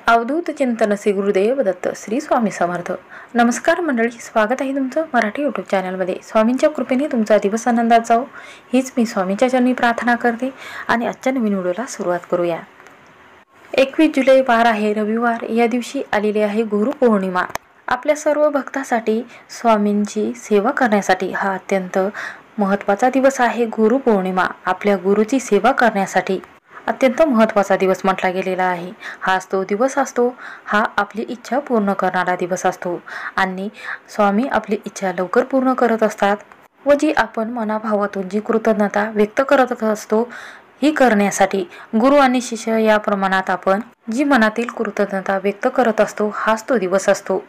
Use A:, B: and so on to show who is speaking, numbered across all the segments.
A: अवधूत चिंतन श्री गुरुदेव दत्त श्री स्वामी समर्थ। नमस्कार मंडळी, स्वागत आहे तुमचं मराठी यूट्यूब चॅनलमध्ये। स्वामींच्या कृपेने तुमचा दिवस आनंदात जाओ हीच मी स्वामींच्या चरणी प्रार्थना करते आणि आजच्या नवीन व्हिडिओला सुरुवात करूया। 21 जुलै वार आहे रविवार। या दिवशी आलेली आहे गुरुपौर्णिमा। आपल्या सर्व भक्तांसाठी स्वामींची सेवा करण्यासाठी हा अत्यंत महत्त्वाचा दिवस आहे। गुरुपौर्णिमा आपल्या गुरुची सेवा करण्यासाठी अत्यंत महत्त्वाचा दिवस म्हटला गेलेला आहे। हाच तो दिवस असतो, हा आपली इच्छा पूर्ण करणारा दिवस असतो आणि स्वामी आपली इच्छा लवकर पूर्ण करत असतात व जी आपण मनाभावातून जी कृतज्ञता व्यक्त करत असतो ही करण्यासाठी गुरु आणि शिष्य या प्रमाणात आपण जी मनातील कृतज्ञता व्यक्त करत असतो हाच तो दिवस असतो।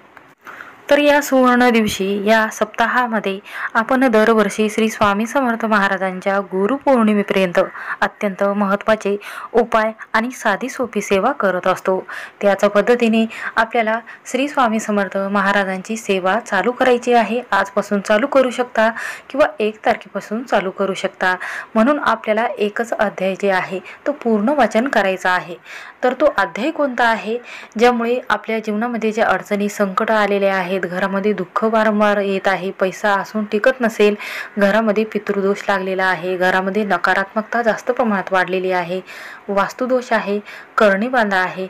A: तर या सुवर्ण दिवशी या सप्ताहामध्ये आपण दरवर्षी श्री स्वामी समर्थ महाराजांच्या गुरुपौर्णिमेपर्यंत अत्यंत महत्त्वाचे उपाय आणि साधी सोपी सेवा करत असतो। त्याच पद्धतीने आपल्याला श्री स्वामी समर्थ महाराजांची सेवा चालू करायची आहे। आजपासून चालू करू शकता किंवा 1 तारखेपासून चालू करू शकता। म्हणून आपल्याला एकच अध्याय जे आहे तो पूर्ण वाचन करायचा आहे। तर तो अध्याय कोणता आहे, ज्यामुळे आपल्या जीवनामध्ये ज्या अडचणी संकट आलेले आहेत, घरामध्ये दुःख वारंवार येत आहे, पैसा असून टिकत नसेल, घरामध्ये पितृदोष लागलेला आहे, घरामध्ये नकारात्मकता जास्त प्रमाणात वाढलेली आहे, वास्तुदोष आहे, करणी बांधा आहे,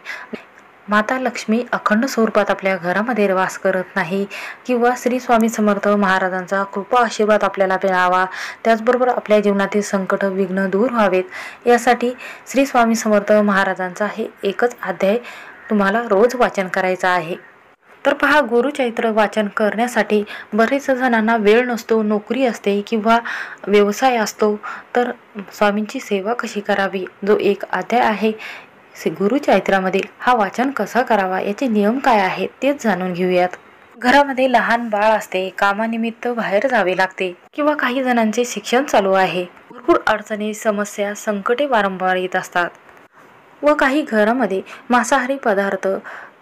A: माता लक्ष्मी अखंड स्वरूपात आपल्या घरामध्ये वास करत नाही किंवा श्री स्वामी समर्थ महाराजांचा कृपा आशीर्वाद आपल्याला मिळावा, त्याचबरोबर आपल्या जीवनातील संकट विघ्न दूर व्हावेत यासाठी श्री स्वामी समर्थ महाराजांचा हे एकच अध्याय तुम्हाला रोज वाचन करायचा आहे। तर पहा, गुरुचरित्र वाचन करण्यासाठी बरेच जणांना वेळ नसतो, नोकरी असते किंवा व्यवसाय असतो, तर स्वामींची सेवा कशी करावी जो एक अध्याय आहे गुरुचरित्रामधील हा वाचन कसा करावा याचे नियम काय आहेत तेच जाणून घेऊयात। घरामध्ये लहान बाळ असते, कामानिमित्त बाहेर जावे लागते किंवा काही जणांचे शिक्षण चालू आहे, भरपूर अडचणी समस्या संकटे वारंवार येत असतात व काही घरामध्ये मांसाहारी पदार्थ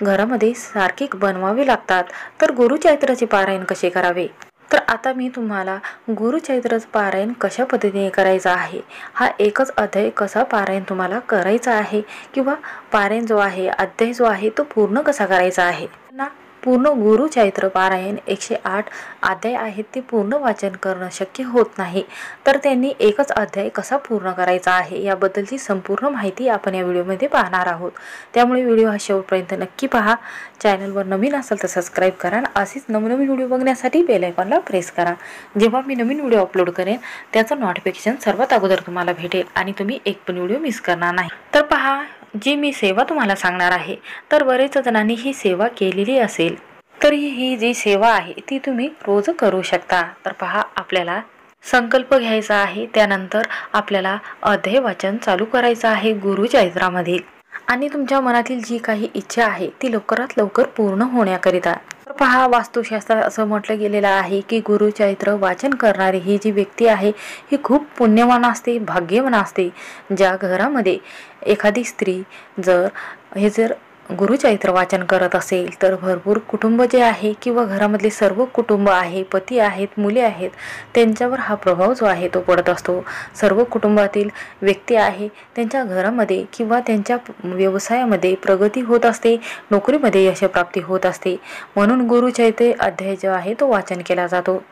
A: घरामध्ये सारखे बनवावे लागतात। तर गुरुचरित्राचे पारायण कसे करावे, तर आता मी तुम्हाला गुरुचरित्राचं पारायण कशा पद्धतीने करायचं आहे, हा एकच अध्याय कसा पारायण तुम्हाला करायचा आहे किंवा पारायण जो आहे अध्याय जो आहे तो पूर्ण कसा करायचा आहे ना। पूर्ण गुरुचरित्र पारायण 108 अध्याय आहेत ते पूर्ण वाचन करणं शक्य होत नाही, तर त्यांनी एकच अध्याय कसा पूर्ण करायचा आहे याबद्दलची संपूर्ण माहिती आपण या व्हिडिओमध्ये पाहणार आहोत। त्यामुळे व्हिडिओ हा शेवटपर्यंत नक्की पहा। चॅनलवर नवीन असाल तर सबस्क्राईब करा आणि असेच नवनवीन व्हिडिओ बघण्यासाठी बेल आयकॉनला प्रेस करा। जेव्हा मी नवीन व्हिडिओ अपलोड करेन त्याचं नोटिफिकेशन सर्वात अगोदर तुम्हाला भेटेल आणि तुम्ही एक पण व्हिडिओ मिस करणार नाही। तर पहा, जी मी सेवा तुम्हाला सांगणार आहे तर बरेच जणांनी ही सेवा केलेली असेल, तर ही जी सेवा आहे ती तुम्ही रोज करू शकता। तर पहा, आपल्याला संकल्प घ्यायचा आहे, त्यानंतर आपल्याला अध्याय वाचन चालू करायचं आहे गुरुचरित्रामधील आणि तुमच्या मनातील जी काही इच्छा आहे ती लवकरात लवकर पूर्ण होण्याकरिता। तर पहा, वास्तुशास्त्रात असं म्हटलं गेलेलं आहे की गुरुचरित्र वाचन करणारी ही जी व्यक्ती आहे ही खूप पुण्यवान असते, भाग्यवान असते। ज्या घरामध्ये एखादी स्त्री जर गुरुचरित्र वाचन करत असेल तर भरपूर कुटुंब जे आहे किंवा घरामधले सर्व कुटुंब आहे, पती आहेत, मुले आहेत, त्यांच्यावर हा प्रभाव जो आहे तो पडत असतो। सर्व कुटुंबातील व्यक्ती आहे त्यांच्या घरामध्ये किंवा त्यांच्या व्यवसायामध्ये प्रगती होत असते, नोकरीमध्ये यशप्राप्ती होत असते। म्हणून गुरुचरित्र अध्याय जो आहे तो वाचन केला जातो।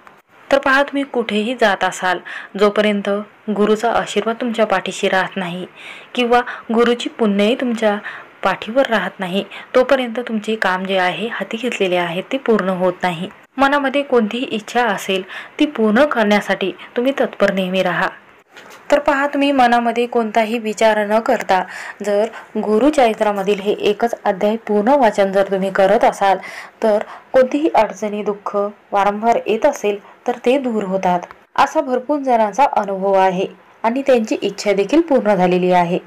A: तर पहा, तुम्ही कुठेही जात असाल, जोपर्यंत गुरुचा आशीर्वाद तुमच्या पाठीशी राहत नाही किंवा गुरुची पुण्यही तुमच्या पाठीवर राहत नाही, तोपर्यंत तुमचे काम जे आहे हाती घेतलेले आहे ते पूर्ण होत नाही। मनामध्ये कोणतीही इच्छा असेल ती पूर्ण करण्यासाठी तुम्ही तत्पर नेहमी राहा। तर पहा, तुम्ही मनामध्ये कोणताही विचार न करता जर गुरुचरित्रामधील हे एकच अध्याय पूर्ण वाचन जर तुम्ही करत असाल तर कोणतीही अडचणी दुःख वारंवार येत असेल तर ते दूर होतात, असा भरपूर जणांचा अनुभव आहे आणि त्यांची इच्छा देखील पूर्ण झालेली आहे।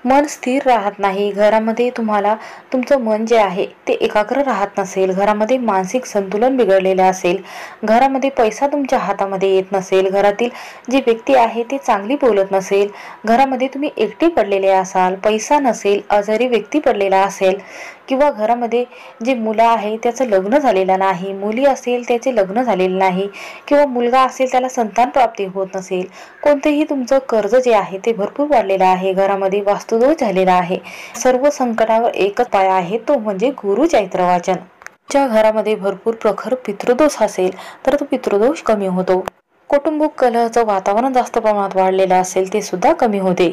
A: मन स्थिर राहत नाही, घरामध्ये तुम्हाला तुमचं मन जे आहे ते एकाग्र राहत नसेल, घरामध्ये मानसिक संतुलन बिघडलेलं असेल, घरामध्ये पैसा तुमच्या हातामध्ये येत नसेल, घरातील जी व्यक्ती आहे ती चांगली बोलत नसेल, घरामध्ये तुम्ही एकटे पडलेले असाल, पैसा नसेल, आजारी व्यक्ती पडलेला असेल किंवा घरामध्ये जे मुलं आहे त्याचं लग्न झालेलं नाही, मुली असेल त्याचे लग्न झालेले नाही किंवा मुलगा असेल त्याला संतान प्राप्ती होत नसेल, कोणतेही तुमचं कर्ज जे आहे ते भरपूर वाढलेलं आहे, घरामध्ये वास्तुदोष झालेला आहे. सर्व संकटावर एकच उपाय आहे, तो म्हणजे गुरु चैत्र वाचन. तुमच्या घरामध्ये भरपूर प्रखर पितृदोष असेल तर तो पितृदोष कमी होतो. कौटुंबिक कलहाचं वातावरण जास्त प्रमाणात वाढलेलं असेल ते सुद्धा कमी होते.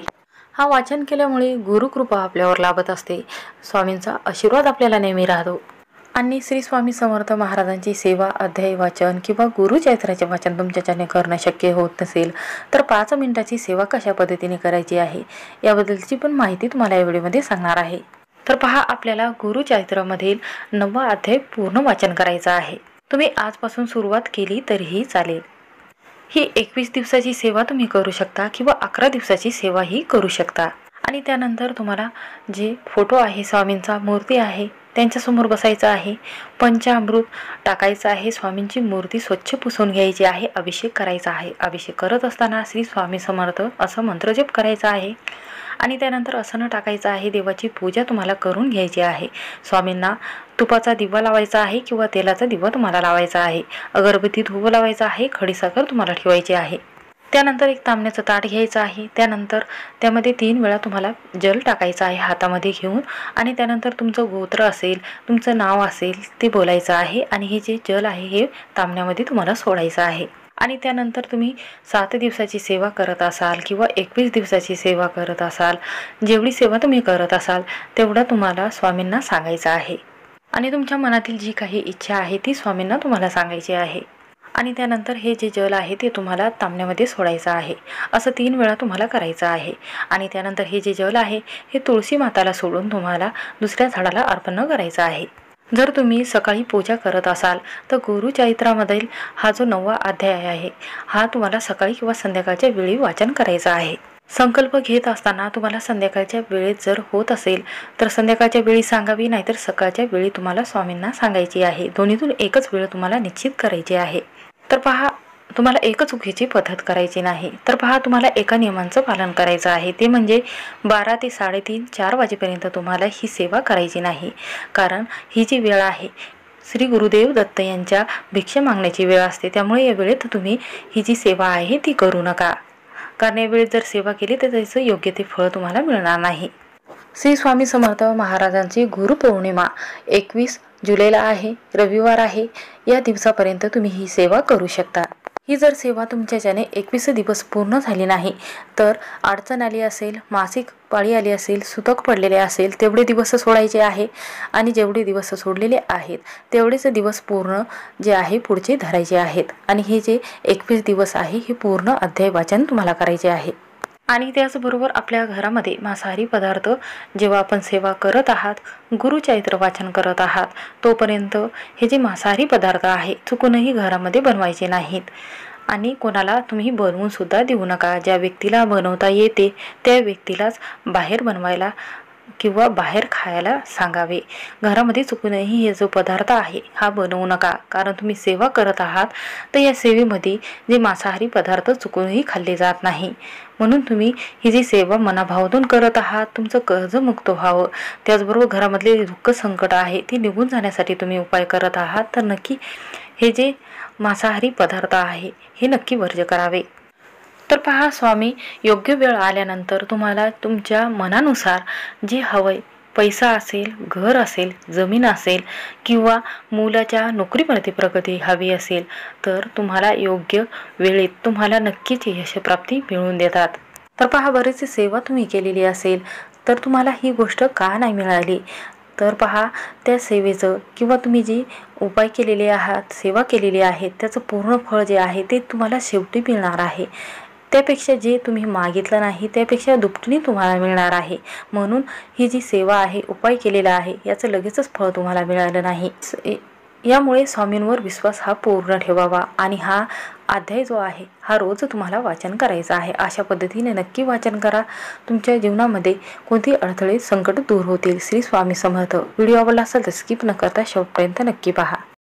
A: हा वाचन केल्यामुळे गुरुकृपा आपल्यावर लाभत असते. स्वामींचा आशीर्वाद आपल्याला नेहमी राहतो. आणि श्री स्वामी समर्थ महाराजांची सेवा, अध्याय वाचन किंवा गुरुचैत्राचे वाचन तुमच्याच्याने करणं शक्य होत नसेल तर 5 मिनिटाची सेवा कशा पद्धतीने करायची आहे याबद्दलची पण माहिती तुम्हाला या व्हिडिओमध्ये सांगणार आहे. तर पहा, आपल्याला गुरुचैत्रामधील 9वा अध्याय पूर्ण वाचन करायचा आहे. तुम्ही आजपासून सुरुवात केली तरीही चालेल. ही 21 दिवसाची सेवा तुम्ही करू शकता किंवा 11 दिवसाची सेवाही करू शकता. आणि त्यानंतर तुम्हाला जे फोटो आहे, स्वामींचा मूर्ती आहे, त्यांच्यासमोर बसायचं आहे. पंचामृत टाकायचं आहे. स्वामींची मूर्ती स्वच्छ पुसून घ्यायची आहे. अभिषेक करायचा आहे. अभिषेक करत असताना श्री स्वामी समर्थ असं मंत्रजप करायचा आहे. आणि त्यानंतर आसन टाकायचं आहे. देवाची पूजा तुम्हाला करून घ्यायची आहे. स्वामींना तुपाचा दिवा लावायचा आहे किंवा तेलाचा दिवा तुम्हाला लावायचा आहे. अगरबत्ती धूप लावायचा आहे. खडीसाखर तुम्हाला ठेवायची आहे. त्यानंतर एक तांब्याचं ताट घ्यायचं आहे. त्यानंतर त्यामध्ये 3 वेळा तुम्हाला जल टाकायचं आहे हातामध्ये घेऊन. आणि त्यानंतर तुमचं गोत्र असेल, तुमचं नाव असेल ते बोलायचं आहे. आणि हे जे जल आहे हे तांब्यामध्ये तुम्हाला सोडायचं आहे. आणि त्यानंतर तुम्ही 7 दिवसाची सेवा करत असाल किंवा 21 दिवसाची सेवा करत असाल, जेवढी सेवा तुम्ही करत असाल तेवढं तुम्हाला स्वामींना सांगायचं आहे. आणि तुमच्या मनातील जी काही इच्छा आहे ती स्वामींना तुम्हाला सांगायची आहे. आणि त्यानंतर हे जे जल आहे ते तुम्हाला तांब्यामध्ये सोडायचं आहे. असं 3 वेळा तुम्हाला करायचं आहे. आणि त्यानंतर हे जे जल आहे हे तुळशी माताला सोडून तुम्हाला दुसऱ्या झाडाला अर्पण करायचं आहे. जर तुम्ही सकाळी पूजा करत असाल तर गुरुचैत्रामधील हा जो 9वा अध्याय आहे हा तुम्हाला सकाळी किंवा संध्याकाळच्या वेळी वाचन करायचा आहे. संकल्प घेत असताना तुम्हाला संध्याकाळच्या वेळेत जर होत असेल तर संध्याकाळच्या वेळी सांगावी, नाहीतर सकाळच्या वेळी तुम्हाला स्वामींना सांगायची आहे. दोन्हीतून एकच वेळ तुम्हाला निश्चित करायची आहे. तर पहा, तुम्हाला एकच चुकीची पद्धत करायची नाही. तर पहा, तुम्हाला एका नियमांचं पालन करायचं आहे. ते म्हणजे 12 ते 3:30 4 वाजेपर्यंत तुम्हाला ही सेवा करायची नाही. कारण ही जी वेळ आहे श्री गुरुदेव दत्त यांच्या भिक्षा मागण्याची वेळ असते. त्यामुळे या वेळेत तुम्ही ही जी सेवा आहे ती करू नका. कारण या वेळेत जर सेवा केली तर त्याचं योग्य ते फळ तुम्हाला मिळणार नाही. श्री स्वामी समर्थ महाराजांची गुरुपौर्णिमा 21 जुलैला आहे, रविवार आहे. या दिवसापर्यंत तुम्ही ही सेवा करू शकता. ही जर सेवा तुमच्याच्याने 21 दिवस पूर्ण झाली नाही तर अडचण आली असेल, मासिक पाळी आली असेल, सुतक पडलेले असेल तेवढे दिवस सोडायचे आहे. आणि जेवढे दिवस सोडलेले आहेत तेवढेच दिवस पूर्ण जे आहे पुढचे धरायचे आहेत. आणि हे जे 21 दिवस आहे हे पूर्ण अध्याय वाचन तुम्हाला करायचे आहे. आणि त्याचबरोबर आपल्या घरामध्ये मांसाहारी पदार्थ जेव्हा आपण सेवा करत आहात, गुरुचैत्र वाचन करत आहात, तोपर्यंत हे जे मांसाहारी पदार्थ आहे चुकूनही घरामध्ये बनवायचे नाहीत. आणि कोणाला तुम्ही बनवून सुद्धा देऊ नका. ज्या व्यक्तीला बनवता येते त्या व्यक्तीलाच बाहेर बनवायला किंवा बाहेर खायला सांगावे. घरामध्ये चुकूनही हे जो पदार्थ आहे हा बनवू नका. कारण तुम्ही सेवा करत आहात तर या सेवेमध्ये जे मांसाहारी पदार्थ चुकूनही खाल्ले जात नाही. म्हणून तुम्ही ही जी सेवा मनाभावातून करत आहात, तुमचं कर्जमुक्त व्हावं, त्याचबरोबर घरामधले दुःख संकट आहे ती निघून जाण्यासाठी तुम्ही उपाय करत आहात, तर नक्की हे जे मांसाहारी पदार्थ आहे हे नक्की वर्ज्य करावे. तर पहा, स्वामी योग्य वेळ आल्यानंतर तुम्हाला तुमच्या मनानुसार जे हवंय, पैसा असेल, घर असेल, जमीन असेल किंवा मुलाच्या नोकरीमध्ये प्रगती हवी असेल तर तुम्हाला योग्य वेळेत तुम्हाला नक्कीच यशप्राप्ती मिळवून देतात. तर पहा, बरीच सेवा तुम्ही केलेली असेल तर तुम्हाला ही गोष्ट का नाही मिळाली, तर पहा, त्या सेवेचं किंवा तुम्ही जी उपाय केलेले आहात, सेवा केलेली आहे त्याचं पूर्ण फळ जे आहे ते तुम्हाला शेवटी मिळणार आहे. त्यापेक्षा जे तुम्ही मागितलं नाही त्यापेक्षा दुपटीने तुम्हाला मिळणार आहे. म्हणून ही जी सेवा आहे, उपाय केलेला आहे, याचं लगेचच फळ तुम्हाला मिळालं नाही. यामुळे स्वामींवर विश्वास हा पूर्ण ठेवावा. आणि हा अध्याय जो आहे हा रोज तुम्हाला वाचन करायचा आहे. अशा पद्धतीने नक्की वाचन करा. तुमच्या जीवनामध्ये कोणती अडथळे, संकट दूर होतील. श्री स्वामी समर्थ. व्हिडिओ आवडला असेल तर स्किप न करता शेवटपर्यंत नक्की पहा.